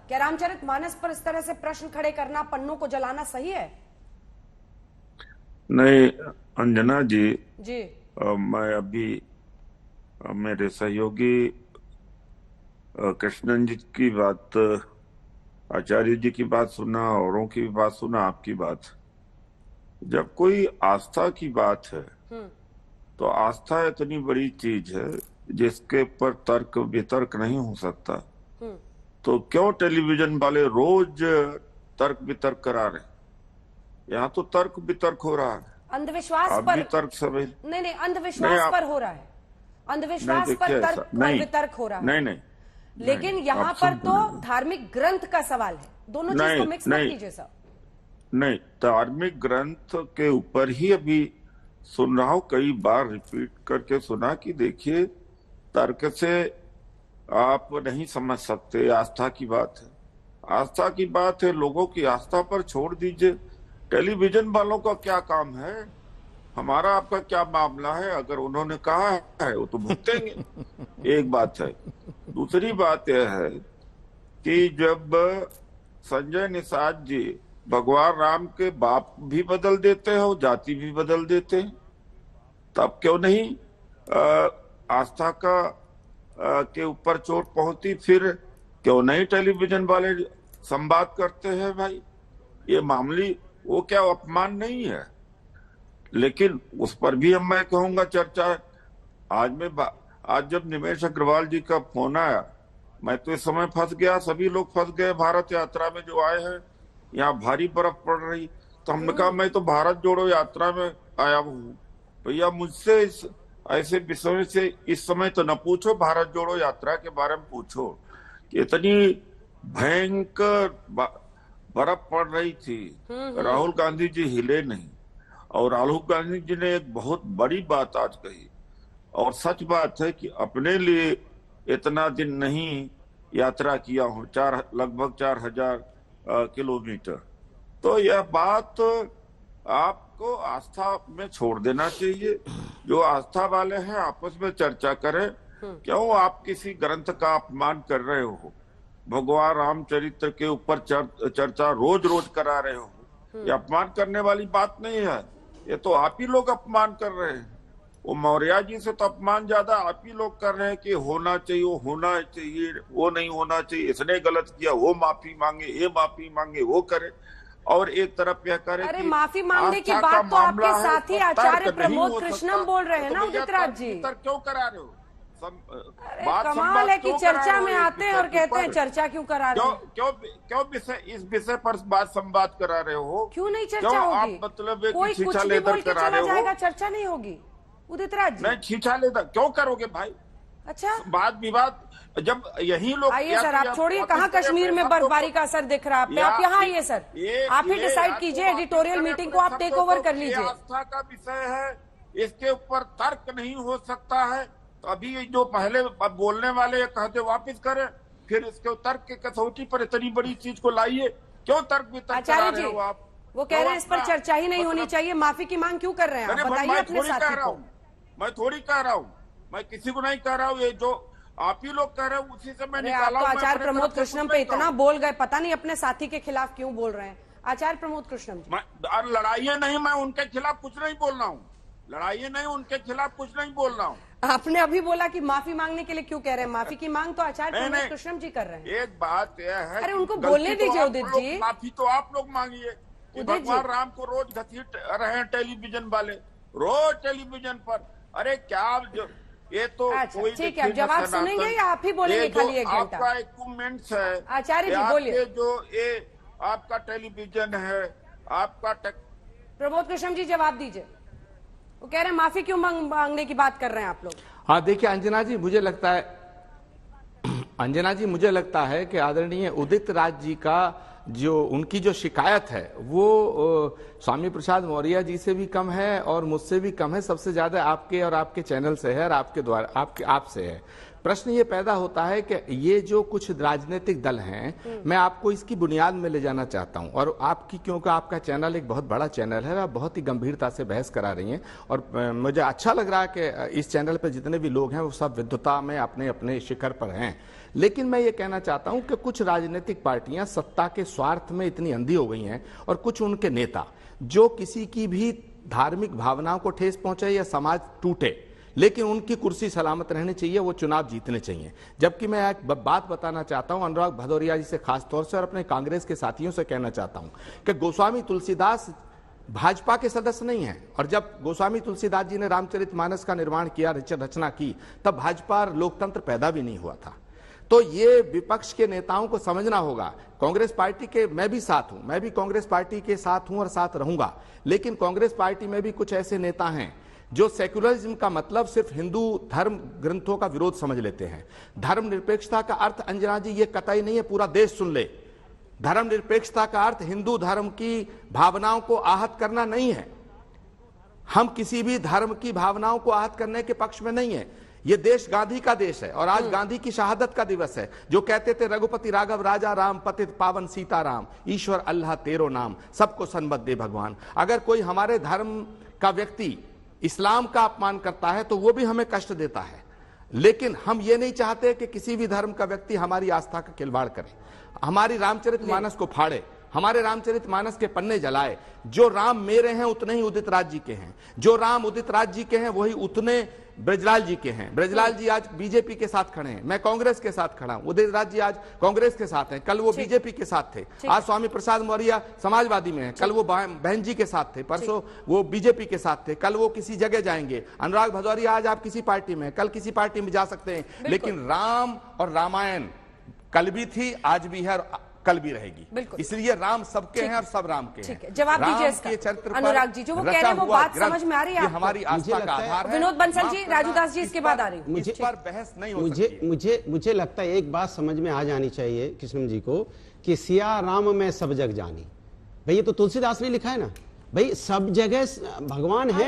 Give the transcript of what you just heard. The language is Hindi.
क्या रामचरितमानस पर इस तरह से प्रश्न खड़े करना, पन्नों को जलाना सही है? नहीं अंजना जी, जी मैं अभी मेरे सहयोगी कृष्णन जी की बात, आचार्य जी की बात सुना, औरों की भी बात सुना, आपकी बात। जब कोई आस्था की बात है तो आस्था इतनी बड़ी चीज है जिसके ऊपर तर्क वितर्क नहीं हो सकता। तो क्यों टेलीविजन वाले रोज तर्क वितर्क करा रहे हैं? यहाँ तो तर्क वितर्क हो रहा है। अंधविश्वास आप पर भी तर्क सभी नहीं, नहीं अंधविश्वास आप पर हो रहा है, नहीं अंधविश्वास पर देखिए ऐसा तर्क और नहीं, वितर्क हो रहा है। नहीं नहीं लेकिन नहीं यहां आप पर सुन तो लीजिए। धार्मिक ग्रंथ का सवाल है, दोनों चीज को नहीं मिक्स मत नहीं कीजिए सर। नहीं, धार्मिक ग्रंथ के ऊपर ही अभी सुन रहा हूं, कई बार रिपीट करके सुना कि देखिए तर्क से आप नहीं समझ सकते, आस्था की बात है। आस्था की बात है, लोगों की आस्था पर छोड़ दीजिए। टेलीविजन वालों का क्या काम है, हमारा आपका क्या मामला है? अगर उन्होंने कहा है वो तो भुगतेंगे। एक बात है। दूसरी बात यह है कि जब संजय निषाद जी भगवान राम के बाप भी बदल देते हैं और जाति भी बदल देते हैं, तब क्यों नहीं आस्था का के ऊपर चोट पहुंचती? फिर क्यों नहीं टेलीविजन वाले संवाद करते हैं? भाई ये मामूली वो क्या अपमान नहीं है? लेकिन उस पर भी मैं कहूंगा चर्चा। आज जब निमेश अग्रवाल जी का फोन आया, मैं तो इस समय फंस गया, सभी लोग फंस गए भारत यात्रा में जो आए हैं, यहाँ भारी बर्फ पड़ रही। तो हमने कहा मैं तो भारत जोड़ो यात्रा में आया हूँ, भैया मुझसे इस ऐसे विषय से इस समय तो न पूछो, भारत जोड़ो यात्रा के बारे में पूछो कि इतनी भयंकर बर्फ पड़ रही थी। राहुल गांधी जी हिले नहीं, और राहुल गांधी जी ने एक बहुत बड़ी बात आज कही, और सच बात है कि अपने लिए इतना दिन नहीं यात्रा किया हूं, लगभग 4,000 किलोमीटर। तो यह बात आपको आस्था में छोड़ देना चाहिए। जो आस्था वाले हैं आपस में चर्चा करें। क्यों आप किसी ग्रंथ का अपमान कर रहे हो? भगवान रामचरित्र के ऊपर चर्चा रोज रोज करा रहे हो, ये अपमान करने वाली बात नहीं है। ये तो आप ही लोग अपमान कर रहे हैं। वो मौर्य जी से तो अपमान ज्यादा आप ही लोग कर रहे हैं कि होना चाहिए, वो होना चाहिए, वो नहीं होना चाहिए, इसने गलत किया वो माफी मांगे, ये माफी मांगे, वो करे, और एक तरफ यह करे अरे कि माफी मांगने की आस्था बात का तो आपके मामला है, साथी तो आचार्य तर्क नहीं प्रमोद हो कृष्णम सकता। बोल रहे हैं ना तो भैया उदित राज जी। तर्क क्यों करा रहे हो? अरे कमाल है कि चर्चा में आते हैं और कहते हैं चर्चा क्यों करा रहे हैं। क्यों इस विषय पर बात संवाद करा रहे हो? क्यों नहीं चर्चा क्यों होगी? आप मतलब कोई कुछ छीछा भी लेकर बोल के करा चला रहे जाएगा, हो? चर्चा नहीं होगी उदित राज जी। नहीं, छीछा लेकर क्यों करोगे भाई? अच्छा वाद विवाद जब यही लोग। आइए सर, आप छोड़िए, कहाँ कश्मीर में बर्फबारी का असर दिख रहा है आप यहाँ आइए सर, आप ही डिसाइड कीजिए, एडिटोरियल मीटिंग को आप टेक ओवर कर लीजिए। आस्था का विषय है, इसके ऊपर तर्क नहीं हो सकता है। तो अभी जो पहले बोलने वाले कहते वापिस करें, फिर इसके तर्क के कसौटी पर इतनी बड़ी चीज को लाइए। क्यों तर्क वितर्क करा रहे हो आप? वो कह रहे हैं इस पर चर्चा ही नहीं होनी चाहिए, माफी की मांग क्यों कर रहे हैं आप? बताइए अपने साथी को। मैं थोड़ी कह रहा हूँ, मैं किसी को नहीं कह रहा हूँ, ये जो आप ही लोग कह रहे हो उसी से मैं निकाला। आप तो आचार्य प्रमोद कृष्णम पे इतना बोल गए, पता नहीं अपने साथी के खिलाफ क्यों बोल रहे हैं आचार्य प्रमोद कृष्णम जी। लड़ाई नहीं, मैं उनके खिलाफ कुछ नहीं बोल रहा हूँ, लड़ाई नहीं, उनके खिलाफ कुछ नहीं बोल रहा हूँ। आपने अभी बोला कि माफी मांगने के लिए क्यों कह रहे हैं? माफी की मांग तो आचार्य प्रमोद कृष्णम जी कर रहे हैं। एक बात यह है, अरे उनको बोलने दीजिए उदित जी। माफी तो आप लोग मांगिए कि भगवान राम को रोज घसीट रहे हैं टेलीविजन वाले, रोज टेलीविजन पर। अरे क्या ये तो कोई ठीक है, जवाब सुनेंगे या आप ही बोलेंगे खाली 1 घंटा? आपका इक्विपमेंट्स है आचार्य जी बोलिए। जो ये आपका टेलीविजन है, आपका प्रमोद कृष्णम जी जवाब दीजिए। वो कह रहे हैं माफी क्यों मांगने की बात कर रहे हैं आप लोग? हाँ देखिए अंजना जी, मुझे लगता है कि आदरणीय उदित राज जी का जो उनकी जो शिकायत है वो स्वामी प्रसाद मौर्य जी से भी कम है और मुझसे भी कम है। सबसे ज्यादा आपके और आपके चैनल से है और आपके द्वारा आपसे है। प्रश्न ये पैदा होता है कि ये जो कुछ राजनीतिक दल हैं, मैं आपको इसकी बुनियाद में ले जाना चाहता हूं, और आपकी, क्योंकि आपका चैनल एक बहुत बड़ा चैनल है, आप बहुत ही गंभीरता से बहस करा रही हैं, और मुझे अच्छा लग रहा है कि इस चैनल पर जितने भी लोग हैं वो सब विद्वता में अपने अपने शिखर पर हैं। लेकिन मैं ये कहना चाहता हूं कि कुछ राजनीतिक पार्टियां सत्ता के स्वार्थ में इतनी अंधी हो गई हैं, और कुछ उनके नेता जो किसी की भी धार्मिक भावनाओं को ठेस पहुंचे या समाज टूटे, लेकिन उनकी कुर्सी सलामत रहनी चाहिए, वो चुनाव जीतने चाहिए। जबकि मैं एक बात बताना चाहता हूं अनुराग भदौरिया जी से खास तौर से, और अपने कांग्रेस के साथियों से कहना चाहता हूं कि गोस्वामी तुलसीदास भाजपा के सदस्य नहीं है, और जब गोस्वामी तुलसीदास जी ने रामचरितमानस का निर्माण किया, रचना की, तब भाजपा और लोकतंत्र पैदा भी नहीं हुआ था। तो ये विपक्ष के नेताओं को समझना होगा। कांग्रेस पार्टी के मैं भी साथ हूं, मैं भी कांग्रेस पार्टी के साथ हूं और साथ रहूंगा, लेकिन कांग्रेस पार्टी में भी कुछ ऐसे नेता हैं जो सेक्युलरिज्म का मतलब सिर्फ हिंदू धर्म ग्रंथों का विरोध समझ लेते हैं। धर्मनिरपेक्षता का अर्थ, अंजना जी, ये कतई नहीं है, पूरा देश सुन ले, धर्मनिरपेक्षता का अर्थ हिंदू धर्म की भावनाओं को आहत करना नहीं है। हम किसी भी धर्म की भावनाओं को आहत करने के पक्ष में नहीं है। ये देश गांधी का देश है, और आज गांधी की शहादत का दिवस है, जो कहते थे रघुपति राघव राजा राम, पतित पावन सीताराम, ईश्वर अल्लाह तेरो नाम, सबको सन्मत दे भगवान। अगर कोई हमारे धर्म का व्यक्ति इस्लाम का अपमान करता है तो वो भी हमें कष्ट देता है, लेकिन हम ये नहीं चाहते कि किसी भी धर्म का व्यक्ति हमारी आस्था का खिलवाड़ करे, हमारी रामचरितमानस को फाड़े, हमारे रामचरितमानस के पन्ने जलाए। जो राम मेरे हैं उतने ही उदित राज जी के हैं, जो राम उदित राज जी के हैं वही उतने ब्रजलाल जी के हैं। ब्रजलाल जी आज बीजेपी के साथ खड़े हैं, मैं कांग्रेस के साथ खड़ा हूं, उदित राज जी आज कांग्रेस के साथ हैं, कल वो बीजेपी के साथ थे, आज स्वामी प्रसाद मौर्य समाजवादी में हैं, कल वो बहन जी के साथ थे, परसों वो बीजेपी के साथ थे, कल वो किसी जगह जाएंगे। अनुराग भदौरिया आज आप किसी पार्टी में, कल किसी पार्टी में जा सकते हैं, लेकिन राम और रामायण कल भी थी, आज भी है और कल भी रहेगी। इसलिए राम सबके हैं और सब राम के हैं। जवाब दीजिए इसका अनुराग जी, जो वो कह रहे हैं वो बात समझ में आ रही है, हमारी आस्था का आधार है। विनोद बंसल जी, राजूदास जी इसके बाद आ रही है। इस पर बहस नहीं हो सकती। मुझे लगता है एक बात समझ में आ जानी चाहिए कृष्ण जी को, कि सिया राम में सब जग जानी। भाई ये तो तुलसीदास ने लिखा है ना, भाई सब जगह भगवान है।